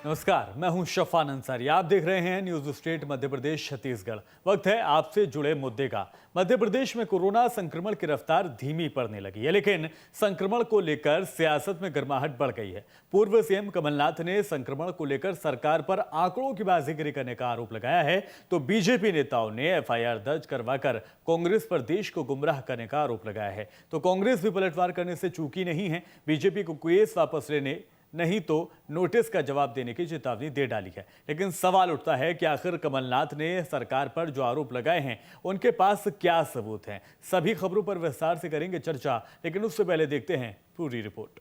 नमस्कार, मैं हूं शफान अंसारी। आप देख रहे हैं न्यूज स्टेट मध्य प्रदेश छत्तीसगढ़। वक्त है आपसे जुड़े मुद्दे का। मध्य प्रदेश में कोरोना संक्रमण की रफ्तार धीमी पड़ने लगी है, लेकिन संक्रमण को लेकर सियासत में गर्माहट बढ़ गई है। पूर्व सीएम कमलनाथ ने संक्रमण को लेकर सरकार पर आंकड़ों की बाजीगरी करने का आरोप लगाया है, तो बीजेपी नेताओं ने एफआईआर दर्ज करवाकर कांग्रेस पर देश को गुमराह करने का आरोप लगाया है। तो कांग्रेस भी पलटवार करने से चूकी नहीं है। बीजेपी को केस वापस लेने नहीं तो नोटिस का जवाब देने की चेतावनी दे डाली है। लेकिन सवाल उठता है कि आखिर कमलनाथ ने सरकार पर जो आरोप लगाए हैं उनके पास क्या सबूत हैं। सभी खबरों पर विस्तार से करेंगे चर्चा, लेकिन उससे पहले देखते हैं पूरी रिपोर्ट।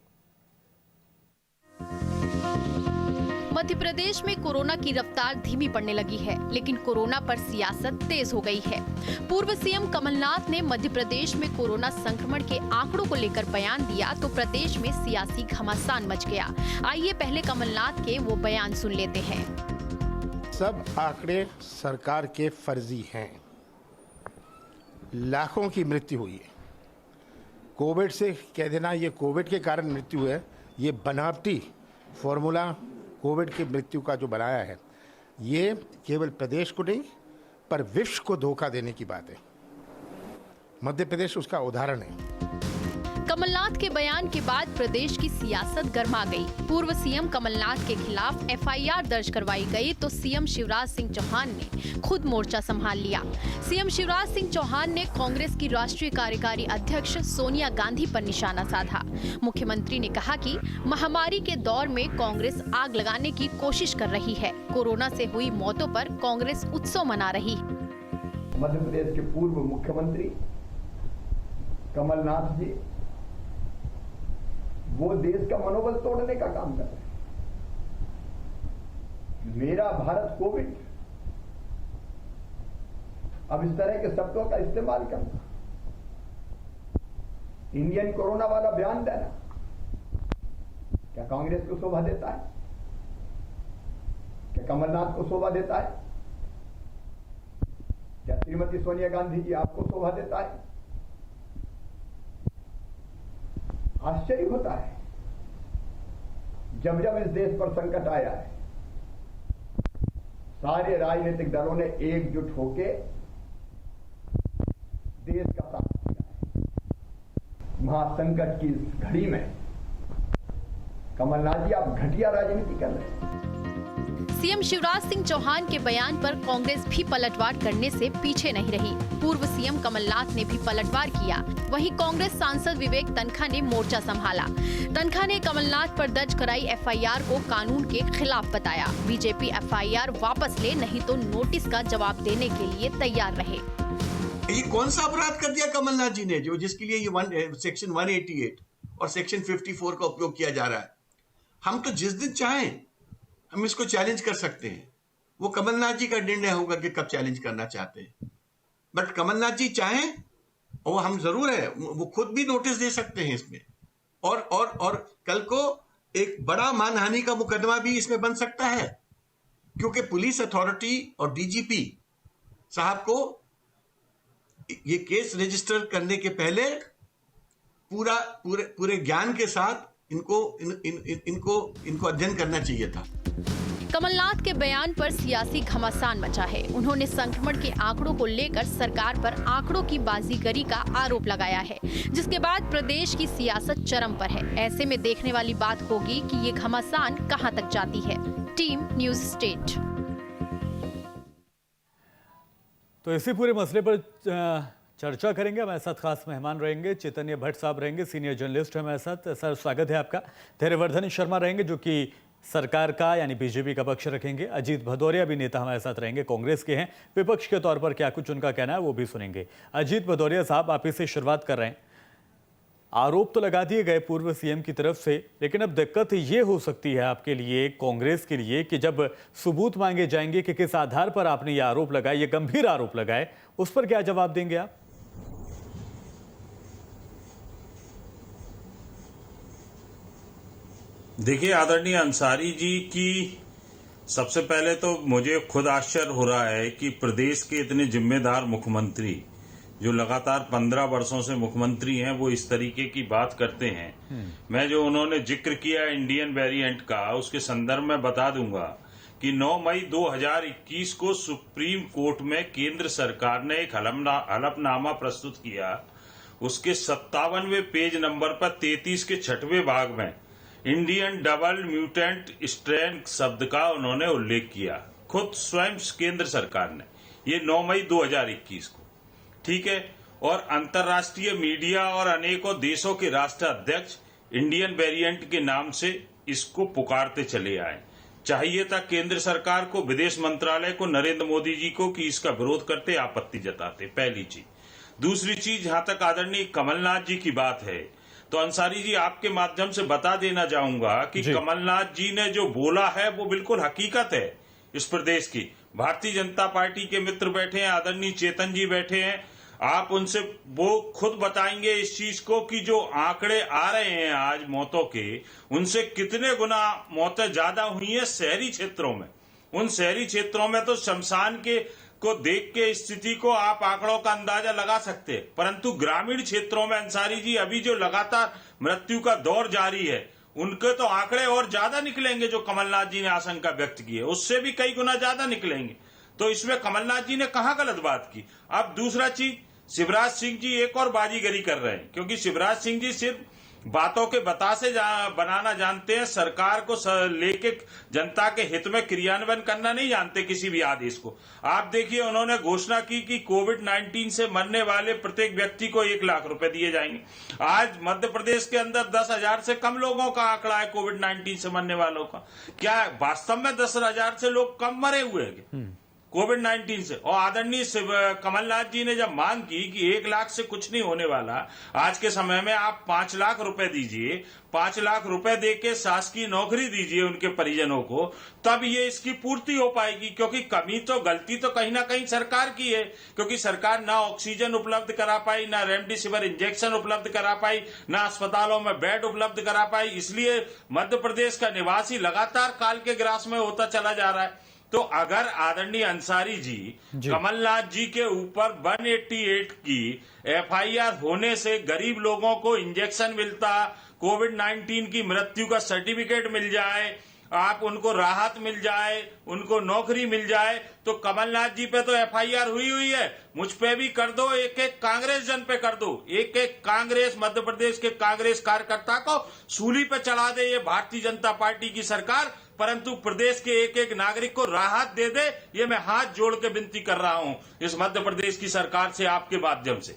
मध्य प्रदेश में कोरोना की रफ्तार धीमी पड़ने लगी है, लेकिन कोरोना पर सियासत तेज हो गई है। पूर्व सीएम कमलनाथ ने मध्य प्रदेश में कोरोना संक्रमण के आंकड़ों को लेकर बयान दिया तो प्रदेश में सियासी घमासान मच गया। आइए पहले कमलनाथ के वो बयान सुन लेते हैं। सब आंकड़े सरकार के फर्जी हैं। लाखों की मृत्यु हुई है। कोविड से कह देना ये कोविड के कारण मृत्यु है, ये बनावटी फॉर्मूला कोविड की मृत्यु का जो बनाया है, ये केवल प्रदेश को नहीं पर विश्व को धोखा देने की बात है। मध्य प्रदेश उसका उदाहरण है। कमलनाथ के बयान के बाद प्रदेश की सियासत गर्मा गई। पूर्व सीएम कमलनाथ के खिलाफ एफआईआर दर्ज करवाई गई तो सीएम शिवराज सिंह चौहान ने खुद मोर्चा संभाल लिया। सीएम शिवराज सिंह चौहान ने कांग्रेस की राष्ट्रीय कार्यकारी अध्यक्ष सोनिया गांधी पर निशाना साधा। मुख्यमंत्री ने कहा कि महामारी के दौर में कांग्रेस आग लगाने की कोशिश कर रही है। कोरोना से हुई मौतों पर कांग्रेस उत्सव मना रही है। मध्य प्रदेश के पूर्व मुख्यमंत्री कमलनाथ जी वो देश का मनोबल तोड़ने का काम कर रहे हैं। मेरा भारत कोविड, अब इस तरह के शब्दों का इस्तेमाल करना, इंडियन कोरोना वाला बयान देना, क्या कांग्रेस को शोभा देता है? क्या कमलनाथ को शोभा देता है? क्या श्रीमती सोनिया गांधी जी आपको शोभा देता है? आश्चर्य होता है जब जब इस देश पर संकट आया है, सारे राजनीतिक दलों ने एकजुट होकर देश का साथ दिया है। महासंकट की इस घड़ी में कमलनाथ जी आप घटिया राजनीति कर रहे हैं। सीएम शिवराज सिंह चौहान के बयान पर कांग्रेस भी पलटवार करने से पीछे नहीं रही। पूर्व सीएम कमलनाथ ने भी पलटवार किया। वहीं कांग्रेस सांसद विवेक तन्खा ने मोर्चा संभाला। तन्खा ने कमलनाथ पर दर्ज कराई एफआईआर को कानून के खिलाफ बताया। बीजेपी एफआईआर वापस ले नहीं तो नोटिस का जवाब देने के लिए तैयार रहे। ये कौन सा अपराध कर दिया कमलनाथ जी ने जो जिसके लिए ये सेक्शन 188 और सेक्शन 54 का उपयोग किया जा रहा है? हम तो जिस दिन चाहें हम इसको चैलेंज कर सकते हैं। वो कमलनाथ जी का निर्णय होगा कि कब चैलेंज करना चाहते हैं। बट कमलनाथ जी चाहें और हम जरूर है, वो खुद भी नोटिस दे सकते हैं इसमें। और कल को एक बड़ा मानहानि का मुकदमा भी इसमें बन सकता है, क्योंकि पुलिस अथॉरिटी और डीजीपी साहब को ये केस रजिस्टर करने के पहले पूरे ज्ञान के साथ इनको अध्ययन करना चाहिए था। कमलनाथ के बयान पर सियासी घमासान मचा है। उन्होंने संक्रमण के आंकड़ों को लेकर सरकार पर आंकड़ों की बाजीगरी का आरोप लगाया है, जिसके बाद प्रदेश की सियासत चरम पर है। ऐसे में देखने वाली बात होगी कि ये घमासान कहां तक जाती है। Team news state. तो इसी पूरे मसले पर चर्चा करेंगे। हमारे साथ खास मेहमान रहेंगे, चैतन्य भट्ट साहब रहेंगे, सीनियर जर्नलिस्ट हमारे साथ। सर स्वागत है आपका। धैर्यवर्धन शर्मा रहेंगे जो कि सरकार का यानी बीजेपी का पक्ष रखेंगे। अजीत भदौरिया भी नेता हमारे साथ रहेंगे, कांग्रेस के हैं। विपक्ष के तौर पर क्या कुछ उनका कहना है वो भी सुनेंगे। अजीत भदौरिया साहब, आप इससे शुरुआत कर रहे हैं। आरोप तो लगा दिए गए पूर्व सीएम की तरफ से, लेकिन अब दिक्कत ये हो सकती है आपके लिए, कांग्रेस के लिए, कि जब सबूत मांगे जाएंगे कि किस आधार पर आपने ये आरोप लगाए, ये गंभीर आरोप लगाए, उस पर क्या जवाब देंगे आप? देखिए आदरणीय अंसारी जी की, सबसे पहले तो मुझे खुद आश्चर्य हो रहा है कि प्रदेश के इतने जिम्मेदार मुख्यमंत्री जो लगातार 15 वर्षों से मुख्यमंत्री हैं वो इस तरीके की बात करते हैं। मैं जो उन्होंने जिक्र किया इंडियन वेरिएंट का, उसके संदर्भ में बता दूंगा कि 9 मई 2021 को सुप्रीम कोर्ट में केंद्र सरकार ने एक हलफनामा प्रस्तुत किया। उसके 57वें पेज नंबर पर 33 के 6वें भाग में इंडियन डबल म्यूटेंट स्ट्रेन शब्द का उन्होंने उल्लेख किया, खुद स्वयं केंद्र सरकार ने। ये 9 मई 2021 को, ठीक है। और अंतर्राष्ट्रीय मीडिया और अनेकों देशों के राष्ट्र अध्यक्ष इंडियन वेरिएंट के नाम से इसको पुकारते चले आए। चाहिए था केंद्र सरकार को, विदेश मंत्रालय को, नरेंद्र मोदी जी को कि इसका विरोध करते, आपत्ति जताते, पहली चीज। दूसरी चीज, जहां तक आदरणीय कमलनाथ जी की बात है, तो अंसारी जी आपके माध्यम से बता देना चाहूंगा कि कमलनाथ जी ने जो बोला है वो बिल्कुल हकीकत है। इस प्रदेश की भारतीय जनता पार्टी के मित्र बैठे हैं, आदरणीय चेतन जी बैठे हैं, आप उनसे वो खुद बताएंगे इस चीज को कि जो आंकड़े आ रहे हैं आज मौतों के, उनसे कितने गुना मौतें ज्यादा हुई हैं शहरी क्षेत्रों में। उन शहरी क्षेत्रों में तो शमशान के को देख के स्थिति को आप आंकड़ों का अंदाजा लगा सकते हैं, परंतु ग्रामीण क्षेत्रों में अंसारी जी अभी जो लगातार मृत्यु का दौर जारी है, उनके तो आंकड़े और ज्यादा निकलेंगे। जो कमलनाथ जी ने आशंका व्यक्त की है उससे भी कई गुना ज्यादा निकलेंगे। तो इसमें कमलनाथ जी ने कहां गलत बात की। अब दूसरा चीज, शिवराज सिंह जी एक और बाजीगरी कर रहे हैं, क्योंकि शिवराज सिंह जी सिर्फ बातों के बतासे बनाना जानते हैं, सरकार को लेके जनता के हित में क्रियान्वयन करना नहीं जानते किसी भी आदेश को। आप देखिए, उन्होंने घोषणा की कि कोविड-19 से मरने वाले प्रत्येक व्यक्ति को 1 लाख रुपए दिए जाएंगे। आज मध्य प्रदेश के अंदर 10,000 से कम लोगों का आंकड़ा है कोविड-19 से मरने वालों का। क्या वास्तव में 10,000 से लोग कम मरे हुए हैं कोविड-19 से? और आदरणीय कमलनाथ जी ने जब मांग की कि 1 लाख से कुछ नहीं होने वाला, आज के समय में आप 5 लाख रुपए दीजिए, 5 लाख रुपए देके शासकीय नौकरी दीजिए उनके परिजनों को, तब ये इसकी पूर्ति हो पाएगी। क्योंकि कमी तो, गलती तो कहीं ना कहीं सरकार की है, क्योंकि सरकार ना ऑक्सीजन उपलब्ध करा पाई, ना रेमडेसिविर इंजेक्शन उपलब्ध करा पाई, ना अस्पतालों में बेड उपलब्ध करा पाई। इसलिए मध्य प्रदेश का निवासी लगातार काल के ग्रास में होता चला जा रहा है। तो अगर आदरणीय अंसारी जी कमलनाथ जी के ऊपर 188 की एफआईआर होने से गरीब लोगों को इंजेक्शन मिलता, कोविड-19 की मृत्यु का सर्टिफिकेट मिल जाए, आप उनको राहत मिल जाए, उनको नौकरी मिल जाए, तो कमलनाथ जी पे तो एफआईआर हुई है, मुझ पे भी कर दो, एक एक कांग्रेस जन पे कर दो, एक एक कांग्रेस, मध्य प्रदेश के कांग्रेस कार्यकर्ता को सूली पे चढ़ा दे ये भारतीय जनता पार्टी की सरकार, परंतु प्रदेश के एक एक नागरिक को राहत दे दे। ये मैं हाथ जोड़ के विनती कर रहा हूं इस मध्य प्रदेश की सरकार से, आपके माध्यम से।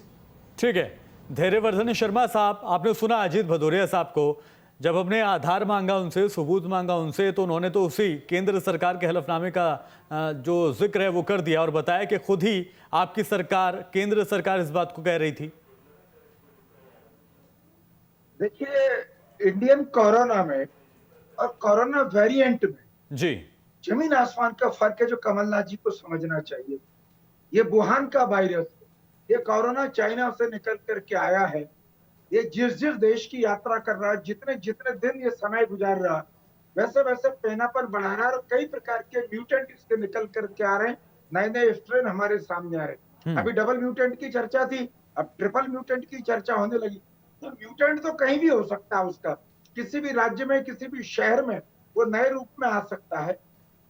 ठीक है, धैर्यवर्धन शर्मा साहब, आपने सुना अजीत भदौरिया साहब को, जब हमने आधार मांगा उनसे, सबूत मांगा उनसे, तो उन्होंने तो उसी केंद्र सरकार के हलफनामे का जो जिक्र है वो कर दिया और बताया कि खुद ही आपकी सरकार, केंद्र सरकार इस बात को कह रही थी। देखिए, इंडियन कोरोना में और कोरोना वेरिएंट में जी जमीन आसमान का फर्क है, जो कमलनाथ जी को समझना चाहिए। ये वुहान का वायरस, ये कोरोना चाइना से निकल करके आया है। ये जिस जिस देश की यात्रा कर रहा है, जितने जितने दिन ये समय गुजार रहा, वैसे वैसे पैनापन बढ़ा रहा है और कई प्रकार के म्यूटेंट इसके निकल करके आ रहे हैं, नए नए स्ट्रेन हमारे सामने आ रहे हैं। अभी डबल म्यूटेंट की चर्चा थी, अब ट्रिपल म्यूटेंट की चर्चा होने लगी। तो म्यूटेंट तो कहीं भी हो सकता है, उसका किसी भी राज्य में, किसी भी शहर में वो नए रूप में आ सकता है।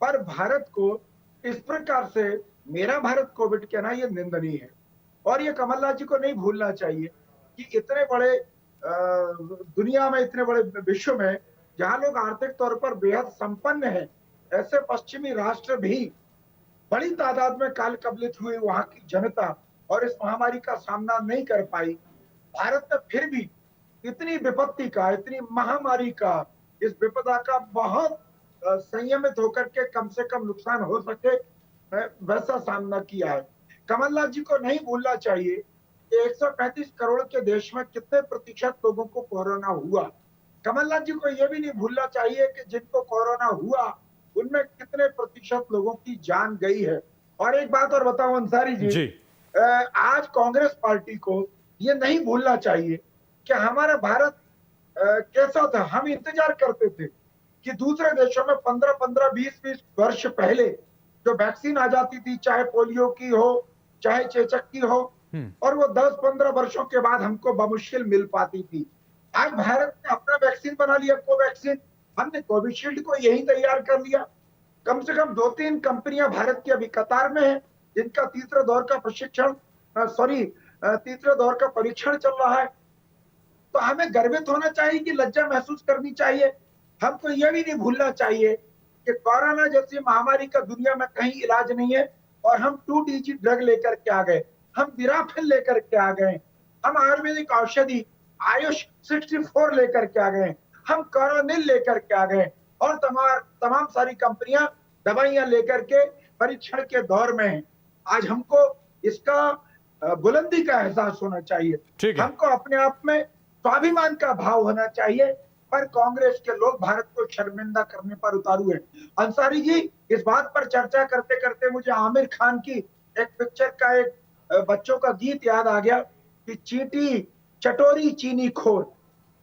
पर भारत को इस प्रकार से मेरा भारत कोविड कहना ये निंदनीय है। और ये कमलनाथ जी को नहीं भूलना चाहिए कि इतने बड़े दुनिया में, इतने बड़े विश्व में, जहां लोग आर्थिक तौर पर बेहद संपन्न हैं, ऐसे पश्चिमी राष्ट्र भी बड़ी तादाद में काल कबलित हुई वहां की जनता और इस महामारी का सामना नहीं कर पाई। भारत ने फिर भी इतनी विपत्ति का, इतनी महामारी का, इस विपदा का बहुत संयमित होकर के कम से कम नुकसान हो सके वैसा सामना किया है। कमलनाथ जी को नहीं भूलना चाहिए कि 135 करोड़ के देश में कितने प्रतिशत लोगों को कोरोना हुआ। कमलनाथ जी को यह भी नहीं भूलना चाहिए कि जिनको कोरोना हुआ उनमें कितने प्रतिशत लोगों की जान गई है। और एक बात और बताओ अंसारी जी, आज कांग्रेस पार्टी को यह नहीं भूलना चाहिए कि हमारा भारत कैसा था। हम इंतजार करते थे कि दूसरे देशों में 15-15, 20-20 वर्ष पहले जो वैक्सीन आ जाती थी, चाहे पोलियो की हो, चाहे चेचक की हो, और वो 10-15 वर्षों के बाद हमको बमुश्किल मिल पाती थी। आज भारत ने अपना वैक्सीन बना लिया, कोवैक्सीन। हमने कोविशील्ड को यही तैयार कर लिया। कम से कम 2-3 कंपनियां भारत की अभी कतार में हैं, जिनका तीसरे दौर का परीक्षण चल रहा है। तो हमें गर्वित होना चाहिए कि लज्जा महसूस करनी चाहिए। हमको यह भी नहीं भूलना चाहिए कि कोरोना जैसी महामारी का दुनिया में कहीं इलाज नहीं है और हम 2 डिजिट ड्रग लेकर के आ गए, हम विराफिल लेकर के आ गए, हम आयुर्वेदिक औषधि आयुष 64 लेकर के आ गए, हम कोरोनिल लेकर के आ गए और तमाम सारी कंपनियां दवाइयां लेकर के परीक्षण के दौर में हैं। आज हमको इसका बुलंदी का एहसास होना चाहिए। हमको अपने आप में स्वाभिमान का भाव होना चाहिए, पर कांग्रेस के लोग भारत को शर्मिंदा करने पर उतारू हैं। अंसारी जी, इस बात पर चर्चा करते करते मुझे आमिर खान की एक पिक्चर का एक बच्चों का गीत याद आ गया कि चींटी चटोरी चीनी खोर।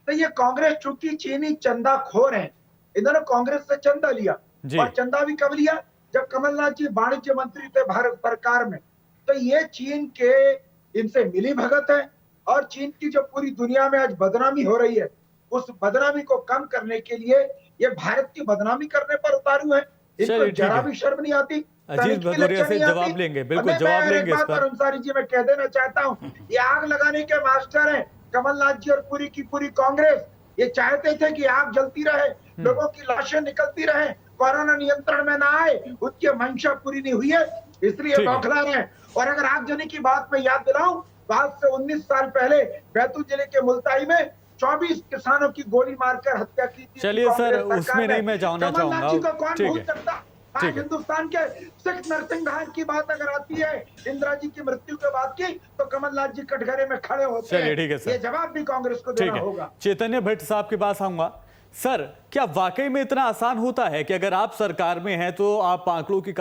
तो ये कांग्रेस चूंकि चीनी चंदा खोर है, इन्होंने कांग्रेस से चंदा लिया और चंदा भी कब लिया, जब कमलनाथ जी वाणिज्य मंत्री थे भारत सरकार में। तो ये चीन के इनसे मिली भगत है और चीन की जो पूरी दुनिया में आज बदनामी हो रही है, उस बदनामी को कम करने के लिए ये भारत की बदनामी करने पर उतारू है। इनको जरा भी शर्म नहीं आती। अजीत भदौरिया से जवाब लेंगे, बिल्कुल जवाब लेंगे इस पर। अंसारी जी, मैं कह देना चाहता हूँ, ये आग लगाने के मास्टर हैं कमलनाथ जी और पूरी की पूरी कांग्रेस। ये चाहते थे कि आग जलती रहे, लोगों की लाशें निकलती रहे, कोरोना नियंत्रण में ना आए, उनकी मंशा पूरी नहीं हुई है, इसलिए बौखला रहे हैं। और अगर आगजनी की बात में याद दिलाऊं, तो आज से 19 साल पहले बैतूल जिले के मुल्ताई में 24 किसानों की गोली मारकर हत्या की थी। चलिए सर, उसमें नहीं मैं जाना चाहूंगा। कौन भूल सकता? हिंदुस्तान के सिख नरसिंहधाम की बात अगर आती है, इंदिरा जी की मृत्यु के बाद की, तो कमलनाथ जी कटघरे में खड़े होते हैं। चलिए ठीक है सर, ये जवाब भी कांग्रेस को देना होगा। चैतन्य भट्ट साहब के पास आऊंगा। सर, क्या वाकई में इतना आसान होता है कि अगर आप सरकार में हैं तो आप आंकड़ों की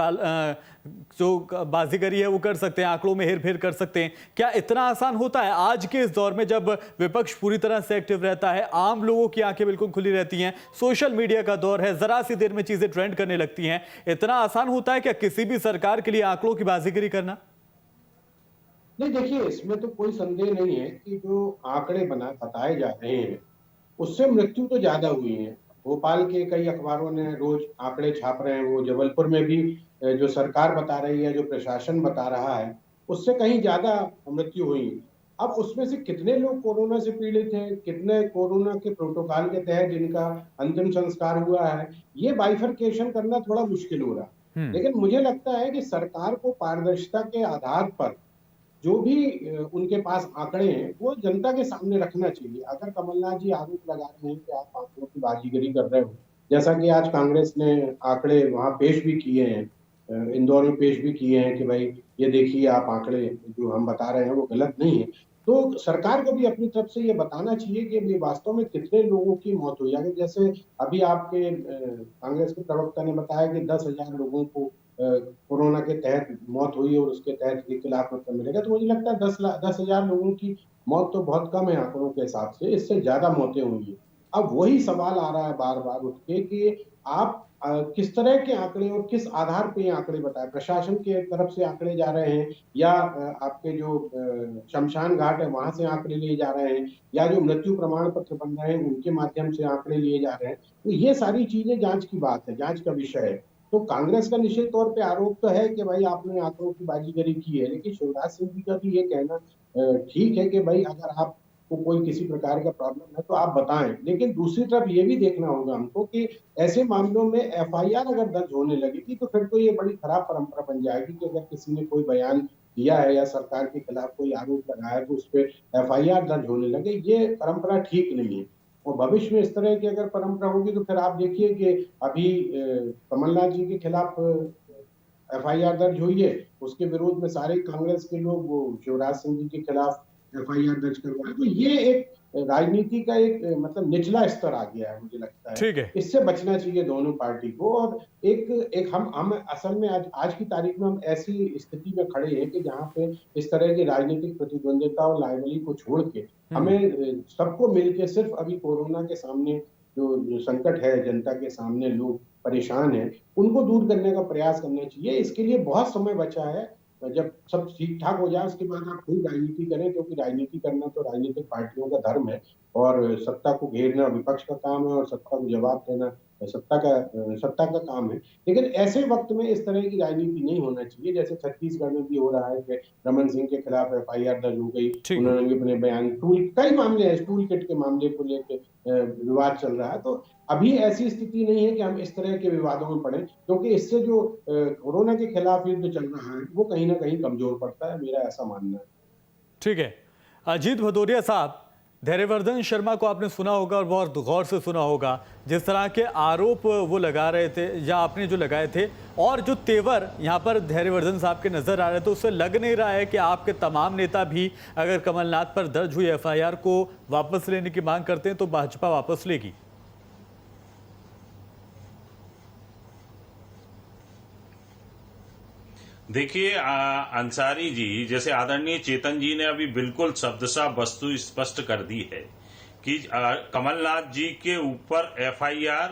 जो बाजीगरी है वो कर सकते हैं, आंकड़ों में हेरफेर कर सकते हैं? क्या इतना आसान होता है आज के इस दौर में, जब विपक्ष पूरी तरह से एक्टिव रहता है, आम लोगों की आंखें बिल्कुल खुली रहती हैं, सोशल मीडिया का दौर है, जरा सी देर में चीजें ट्रेंड करने लगती हैं, इतना आसान होता है क्या किसी भी सरकार के लिए आंकड़ों की बाजीगरी करना? नहीं, देखिए, इसमें तो कोई संदेह नहीं है कि जो आंकड़े बताए जा रहे हैं उससे मृत्यु तो ज्यादा हुई है। भोपाल के कई अखबारों ने रोज आंकड़े छाप रहे हैं, वो जबलपुर में भी जो सरकार बता रही है, जो प्रशासन बता रहा है, उससे कहीं ज्यादा मृत्यु हुई। अब उसमें से कितने लोग कोरोना से पीड़ित हैं, कितने कोरोना के प्रोटोकॉल के तहत जिनका अंतिम संस्कार हुआ है, ये बाइफरकेशन करना थोड़ा मुश्किल हो रहा। लेकिन मुझे लगता है कि सरकार को पारदर्शिता के आधार पर जो भी उनके पास आंकड़े हैं वो जनता के सामने रखना चाहिए। अगर कमलनाथ जी आरोप लगा रहे हैं कि आप आंकड़ों की बाजीगरी कर रहे हो, जैसा कि आज कांग्रेस ने आंकड़े वहां पेश भी किए हैं, इंदौर में पेश भी किए हैं कि भाई ये देखिए आप आंकड़े जो हम बता रहे हैं वो गलत नहीं है, तो सरकार को भी अपनी तरफ से ये बताना चाहिए कि ये वास्तव में कितने लोगों की मौत हुई है। जैसे अभी आपके कांग्रेस के प्रवक्ता ने बताया कि 10,000 लोगों को कोरोना के तहत मौत हुई और उसके तहत 1 लाख रुपए मिलेगा। तो मुझे लगता है 10,000 लोगों की मौत तो बहुत कम है आंकड़ों के हिसाब से, इससे ज्यादा मौतें हुई है। अब वही सवाल आ रहा है बार बार उठ के कि आप किस तरह के आंकड़े और किस आधार पे ये आंकड़े बताए, प्रशासन के तरफ से आंकड़े जा रहे हैं या आपके जो शमशान घाट है वहां से आंकड़े लिए जा रहे हैं या जो मृत्यु प्रमाण पत्र बन रहे हैं उनके माध्यम से आंकड़े लिए जा रहे हैं। तो ये सारी चीजें जांच की बात है, जांच का विषय है। तो कांग्रेस का निश्चित तौर पे आरोप तो है कि भाई आपने आंकड़ों की बाजीगरी की है, लेकिन शिवराज सिंह जी का भी ये कहना ठीक है कि भाई अगर आपको कोई किसी प्रकार का प्रॉब्लम है तो आप बताएं, लेकिन दूसरी तरफ ये भी देखना होगा हमको कि ऐसे मामलों में एफआईआर अगर दर्ज होने लगेगी तो फिर तो ये बड़ी खराब परंपरा बन जाएगी कि अगर किसी ने कोई बयान दिया है या सरकार के खिलाफ कोई आरोप लगाया है तो उस पर एफआईआर दर्ज होने लगे। ये परंपरा ठीक नहीं है और भविष्य में इस तरह की अगर परंपरा होगी तो फिर आप देखिए कि अभी कमलनाथ जी के खिलाफ एफआईआर दर्ज हुई है, उसके विरोध में सारे कांग्रेस के लोग वो शिवराज सिंह जी के खिलाफ एफआईआर दर्ज करवाए। तो ये एक राजनीति का एक मतलब निचला स्तर आ गया है, मुझे लगता है। ठीक है, इससे बचना चाहिए दोनों पार्टी को। और एक हम असल में आज की तारीख में हम ऐसी स्थिति में खड़े हैं कि जहाँ पे इस तरह की राजनीतिक प्रतिद्वंदिता और लाइबली को छोड़ के हमें सबको मिलके सिर्फ अभी कोरोना के सामने जो संकट है, जनता के सामने लोग परेशान हैं, उनको दूर करने का प्रयास करना चाहिए। इसके लिए बहुत समय बचा है जब सब ठीक ठाक हो जाए उसके बाद आप खुद राजनीति करें, क्योंकि राजनीति करना तो राजनीतिक पार्टियों का धर्म है और सत्ता को घेरना विपक्ष का काम है और सत्ता को जवाब देना सत्ता का काम है। लेकिन ऐसे वक्त में इस तरह की राजनीति नहीं होना चाहिए, जैसे छत्तीसगढ़ में भी हो रहा है कि रमन सिंह के खिलाफ FIR दर्ज हो गई, उन्होंने भी अपने बयान कई मामले हैं, टूल किट के मामले को लेकर विवाद चल रहा है। तो अभी ऐसी स्थिति नहीं है कि हम इस तरह के विवादों में पड़े, क्योंकि इससे जो कोरोना के खिलाफ युद्ध चल रहा है वो कहीं ना कहीं कमजोर पड़ता है, मेरा ऐसा मानना है। ठीक है, अजीत भदौरिया साहब, धैर्यवर्धन शर्मा को आपने सुना होगा और बहुत गौर से सुना होगा, जिस तरह के आरोप वो लगा रहे थे या आपने जो लगाए थे, और जो तेवर यहाँ पर धैर्यवर्धन साहब के नजर आ रहे थे, उससे लग नहीं रहा है कि आपके तमाम नेता भी अगर कमलनाथ पर दर्ज हुई FIR को वापस लेने की मांग करते हैं तो भाजपा वापस लेगी। देखिए अंसारी जी, जैसे आदरणीय चेतन जी ने अभी बिल्कुल शब्दशः वस्तु स्पष्ट कर दी है कि कमलनाथ जी के ऊपर FIR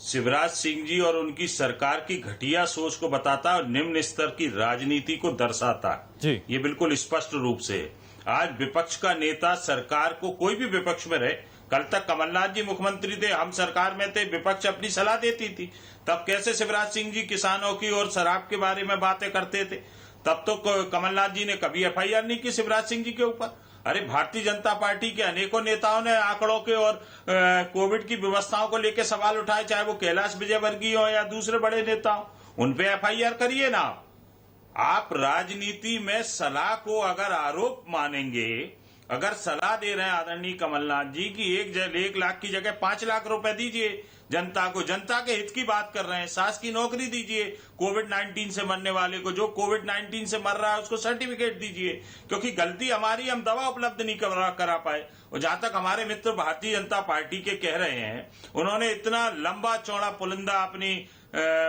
शिवराज सिंह जी और उनकी सरकार की घटिया सोच को बताता है और निम्न स्तर की राजनीति को दर्शाता है। ये बिल्कुल स्पष्ट रूप से है। आज विपक्ष का नेता सरकार को, कोई भी विपक्ष में रहे, कल तक कमलनाथ जी मुख्यमंत्री थे, हम सरकार में थे, विपक्ष अपनी सलाह देती थी, तब कैसे शिवराज सिंह जी किसानों की और शराब के बारे में बातें करते थे? तब तो कमलनाथ जी ने कभी FIR नहीं की शिवराज सिंह जी के ऊपर। अरे भारतीय जनता पार्टी के अनेकों नेताओं ने आंकड़ों के और कोविड की व्यवस्थाओं को लेकर सवाल उठाए, चाहे वो कैलाश विजयवर्गीय हो या दूसरे बड़े नेता हो, उन पे FIR करिए ना। आप राजनीति में सलाह को अगर आरोप मानेंगे, अगर सलाह दे रहे हैं आदरणीय कमलनाथ जी की 1 लाख की जगह 5 लाख रुपए दीजिए जनता को, जनता के हित की बात कर रहे हैं, शासकीय नौकरी दीजिए, कोविड-19 से मरने वाले को, जो कोविड-19 से मर रहा है उसको सर्टिफिकेट दीजिए, क्योंकि गलती हमारी, हम दवा उपलब्ध नहीं करा पाए। और जहां तक हमारे मित्र भारतीय जनता पार्टी के कह रहे हैं, उन्होंने इतना लंबा चौड़ा पुलिंदा अपनी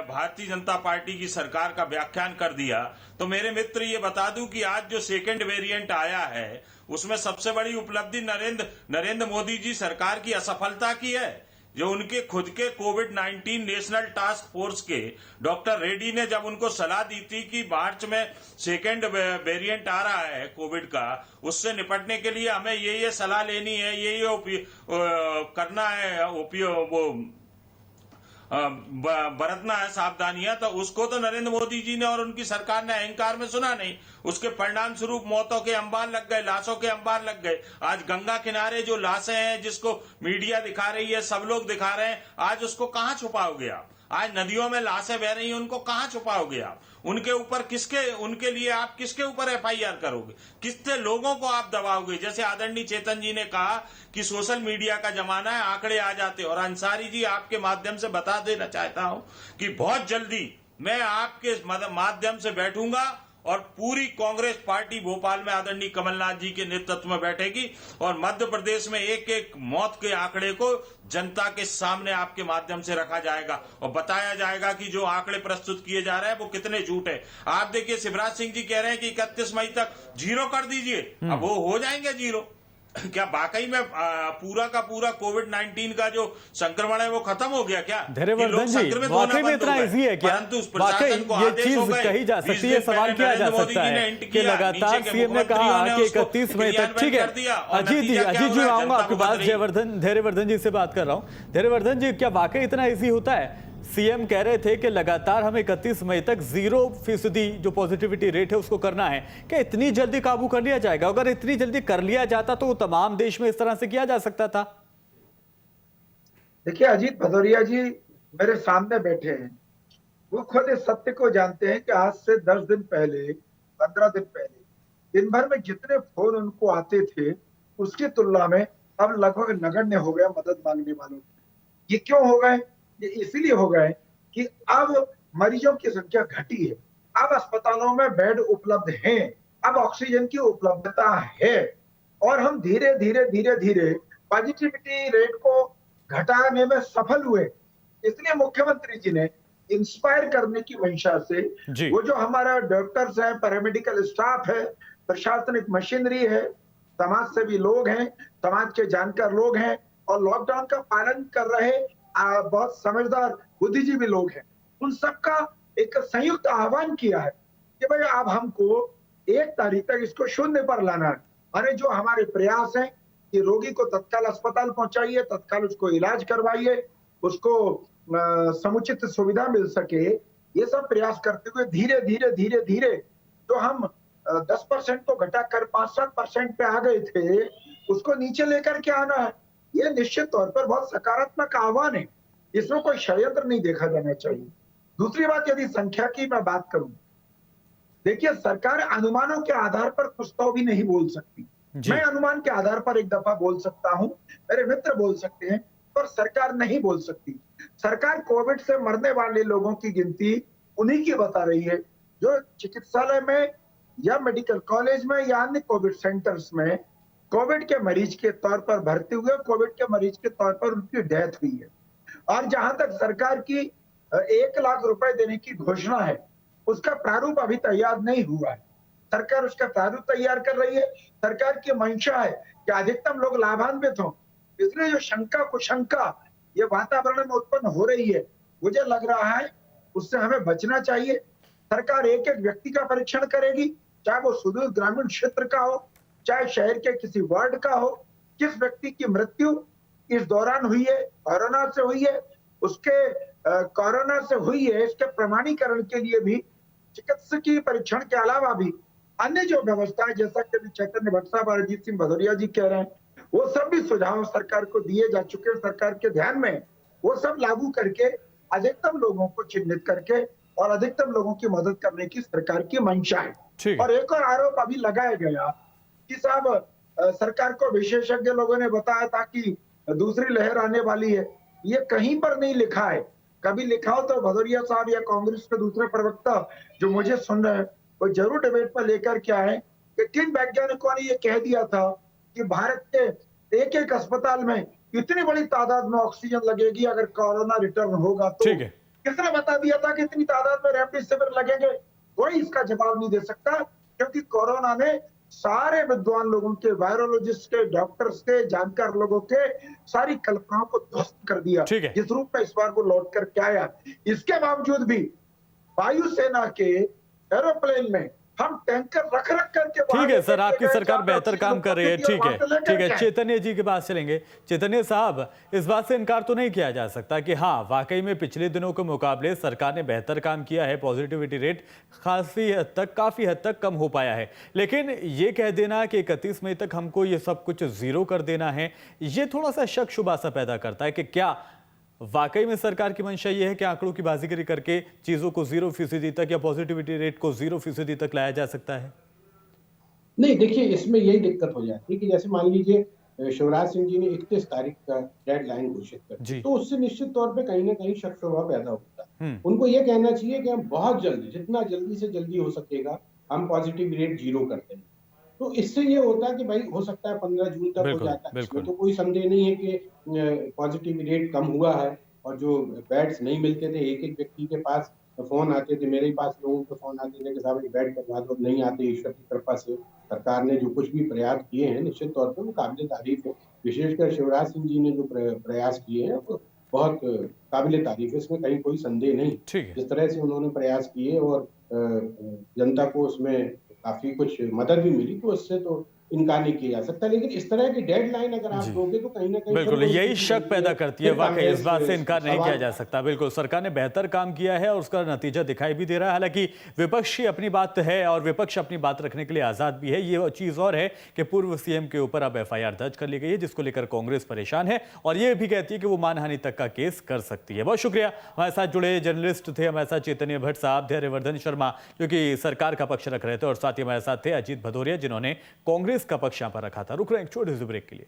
भारतीय जनता पार्टी की सरकार का व्याख्यान कर दिया, तो मेरे मित्र ये बता दूं कि आज जो सेकेंड वेरिएंट आया है उसमें सबसे बड़ी उपलब्धि नरेंद्र मोदी जी सरकार की असफलता की है। जो उनके खुद के कोविड-19 नेशनल टास्क फोर्स के डॉक्टर रेड्डी ने जब उनको सलाह दी थी कि मार्च में सेकेंड वेरिएंट आ रहा है कोविड का, उससे निपटने के लिए हमें ये सलाह लेनी है, ये करना है, बरतना है सावधानियां, तो उसको तो नरेंद्र मोदी जी ने और उनकी सरकार ने अहंकार में सुना नहीं। उसके परिणाम स्वरूप मौतों के अंबार लग गए, लाशों के अंबार लग गए। आज गंगा किनारे जो लाशें हैं, जिसको मीडिया दिखा रही है, सब लोग दिखा रहे हैं, आज उसको कहां छुपाओगे आप? आज नदियों में लाशें बह रही हैं, उनको कहां छुपाओगे आप? उनके ऊपर उनके लिए आप किसके ऊपर FIR करोगे? कितने लोगों को आप दबाओगे? जैसे आदरणीय चेतन जी ने कहा कि सोशल मीडिया का जमाना है, आंकड़े आ जाते हैं। और अंसारी जी, आपके माध्यम से बता देना चाहता हूं कि बहुत जल्दी मैं आपके माध्यम से बैठूंगा और पूरी कांग्रेस पार्टी भोपाल में आदरणीय कमलनाथ जी के नेतृत्व में बैठेगी और मध्य प्रदेश में एक एक मौत के आंकड़े को जनता के सामने आपके माध्यम से रखा जाएगा और बताया जाएगा कि जो आंकड़े प्रस्तुत किए जा रहे हैं वो कितने झूठ है। आप देखिए, शिवराज सिंह जी कह रहे हैं कि 31 मई तक 0 कर दीजिए। अब वो हो जाएंगे 0? क्या वाकई में पूरा का पूरा कोविड-19 का जो संक्रमण है वो खत्म हो गया क्या? धैर्यवर्धन जी, वाकई में इतना इजी है क्या? वाकई ये चीज कही जा सकती है, सवाल किया जा सकता है कि लगातार सीएम ने कहा कि 31 मई तक। ठीक है अजीत जी आऊंगा आपके पास, धैर्यवर्धन जी से बात कर रहा हूं। धैर्यवर्धन जी, क्या वाकई इतना ईजी होता है? सीएम कह रहे थे कि लगातार हमें 31 मई तक 0% जो पॉजिटिविटी रेट है उसको करना है। क्या इतनी जल्दी काबू कर लिया जाएगा? अगर इतनी जल्दी कर लिया जाता तो तमाम देश में इस तरह से किया जा सकता था। देखिए, अजीत भदौरिया जी मेरे सामने बैठे हैं, वो खुद इस सत्य को जानते हैं कि आज से 10 दिन पहले, 15 दिन पहले दिन भर में जितने फोन उनको आते थे उसकी तुलना में अब लगभग नगण्य हो गया मदद मांगने वालों। ये क्यों हो गए? ये इसलिए हो गए कि अब मरीजों की संख्या घटी है, अब अस्पतालों में बेड उपलब्ध हैं, अब ऑक्सीजन की उपलब्धता है और हम धीरे धीरे पॉजिटिविटी रेट को घटाने में सफल हुए। इसलिए मुख्यमंत्री जी ने इंस्पायर करने की मंशा से वो जो हमारा डॉक्टर्स है, पैरामेडिकल स्टाफ है, प्रशासनिक मशीनरी है, समाज सेवी लोग हैं, समाज के जानकार लोग हैं और लॉकडाउन का पालन कर रहे बहुत समझदार बुद्धिजीवी लोग हैं, उन सबका एक संयुक्त आह्वान किया है कि भाई अब हमको 1 तारीख तक इसको शून्य पर लाना है। अरे जो हमारे प्रयास हैं कि रोगी को तत्काल अस्पताल पहुंचाइए, तत्काल उसको इलाज करवाइए, उसको समुचित सुविधा मिल सके, ये सब प्रयास करते हुए धीरे धीरे जो हम 10% को घटाकर 5-7% पे आ गए थे, उसको नीचे लेकर के आना है। ये निश्चित तौर पर बहुत सकारात्मक आह्वान है, इसमें कोई षड्यंत्र नहीं देखा जाना चाहिए। दूसरी बात, यदि संख्या की मैं बात करूं, देखिए सरकार अनुमानों के आधार पर कुछ तो भी नहीं बोल सकती। मैं अनुमान के आधार पर एक दफा बोल सकता हूं, मेरे मित्र बोल सकते हैं, पर सरकार नहीं बोल सकती। सरकार कोविड से मरने वाले लोगों की गिनती उन्हीं की बता रही है जो चिकित्सालय में या मेडिकल कॉलेज में या अन्य कोविड सेंटर्स में कोविड के मरीज के तौर पर भर्ती हुए, कोविड के मरीज के तौर पर उनकी डेथ हुई है। और जहां तक सरकार की 1 लाख रुपए देने की घोषणा है, उसका प्रारूप अभी तैयार नहीं हुआ है। सरकार उसका प्रारूप तैयार कर रही है। सरकार की मंशा है कि अधिकतम लोग लाभान्वित हों। इसलिए जो शंका कुशंका ये वातावरण में उत्पन्न हो रही है, मुझे लग रहा है उससे हमें बचना चाहिए। सरकार एक एक व्यक्ति का परीक्षण करेगी, चाहे वो सुदूर ग्रामीण क्षेत्र का हो, चाहे शहर के किसी वार्ड का हो। किस व्यक्ति की मृत्यु इस दौरान हुई है, कोरोना से हुई है, उसके कोरोना से हुई है, इसके प्रमाणीकरण के लिए भी चिकित्सकीय परीक्षण के अलावा भी अन्य जो व्यवस्था है, जैसा कि चैतन्य भट्ट साहब और अजीत सिंह भदौरिया जी कह रहे हैं, वो सब भी सुझाव सरकार को दिए जा चुके हैं। सरकार के ध्यान में वो सब लागू करके अधिकतम लोगों को चिन्हित करके और अधिकतम लोगों की मदद करने की सरकार की मंशा है। और एक और आरोप अभी लगाया गया कि साहब सरकार को विशेषज्ञ लोगों ने बताया था कि दूसरी लहर आने वाली है। ये कहीं पर नहीं लिखा है। कभी लिखा हो तो भदौरिया साहब या कांग्रेस के दूसरे प्रवक्ता जो मुझे सुन रहे हैं, वो जरूर डिबेट पर लेकर के आए कि किन वैज्ञानिकों ने ये कह दिया था कि भारत के एक अस्पताल में इतनी बड़ी तादाद में ऑक्सीजन लगेगी अगर कोरोना रिटर्न होगा तो। किसने बता दिया था कि इतनी तादाद में रेमडेसिविर लगेंगे? कोई इसका जवाब नहीं दे सकता, क्योंकि कोरोना ने सारे विद्वान लोगों के, वायरोलॉजिस्ट के, डॉक्टर्स के, जानकार लोगों के सारी कल्पनाओं को ध्वस्त कर दिया जिस रूप में इस बार वो लौट करके आया। इसके बावजूद भी वायुसेना के एरोप्लेन में हम टैंकर रख करके, ठीक है सर, आपकी सरकार बेहतर काम कर रही है। ठीक है, चैतन्य जी के पास चलेंगे। चैतन्य साहब, इस बात से इनकार तो नहीं किया जा सकता कि हाँ, वाकई में पिछले दिनों के मुकाबले सरकार ने बेहतर काम किया है, पॉजिटिविटी रेट काफी हद तक कम हो पाया है। लेकिन ये कह देना कि 31 मई तक हमको ये सब कुछ जीरो कर देना है, ये थोड़ा सा शक शुबा सा पैदा करता है कि क्या वाकई में सरकार की मंशा ये है कि आंकड़ों की बाजीगरी करके चीजों को 0% तक या पॉजिटिविटी रेट को 0% तक लाया जा सकता है? नहीं, देखिए इसमें यही दिक्कत हो जाती है कि जैसे मान लीजिए शिवराज सिंह जी ने 31 तारीख का डेडलाइन घोषित कर दी, तो उससे निश्चित तौर पे कहीं ना कहीं शक शुबा पैदा होता है। उनको ये कहना चाहिए कि हम बहुत जल्दी, जितना जल्दी से जल्दी हो सकेगा, हम पॉजिटिव रेट 0 करते हैं। तो इससे ये होता है कि भाई हो सकता है 15 जून तक हो जाता है। इसमें तो कोई संदेह नहीं है कि पॉजिटिव रेट कम हुआ है। और जो बेड्स नहीं मिलते थे, एक व्यक्ति के पास फोन आते थे, मेरे पास लोगों के फोन आते थे कि साहब एक बेड करवा दो, नहीं आते। ईश्वर की कृपा से सरकार ने जो कुछ भी प्रयास किए हैं, निश्चित तौर पर वो काबिल तारीफ है। विशेषकर शिवराज सिंह जी ने जो प्रयास किए हैं वो बहुत काबिल तारीफ है, इसमें कहीं कोई संदेह नहीं। जिस तरह से उन्होंने प्रयास किए और जनता को उसमें काफी कुछ मदद भी मिली, तो इससे तो इनकार नहीं किया जा सकता। लेकिन इस तरह की डेडलाइन अगर आप दोगे तो कहीं ना कहीं बिल्कुल यही शक पैदा करती है। वाकई इस बात से इनकार नहीं किया जा सकता। बिल्कुल सरकार ने बेहतर काम किया है और उसका नतीजा दिखाई भी दे रहा है। हालांकि विपक्ष की अपनी बात है और विपक्ष अपनी बात रखने के लिए आजाद भी है। ये चीज और है कि पूर्व सीएम के ऊपर अब FIR दर्ज कर ली गई है, जिसको लेकर कांग्रेस परेशान है और ये भी कहती है कि वो मानहानि तक का केस कर सकती है। बहुत शुक्रिया, हमारे साथ जुड़े जर्नलिस्ट थे हमारे साथ चैतन्य भट्ट साहब, धैर्यवर्धन शर्मा जो कि सरकार का पक्ष रख रहे थे, और साथ ही हमारे साथ थे अजीत भदौरिया जिन्होंने कांग्रेस का पक्ष यहाँ पर रखा था। रुक रहे हैं एक छोटे से ब्रेक के लिए।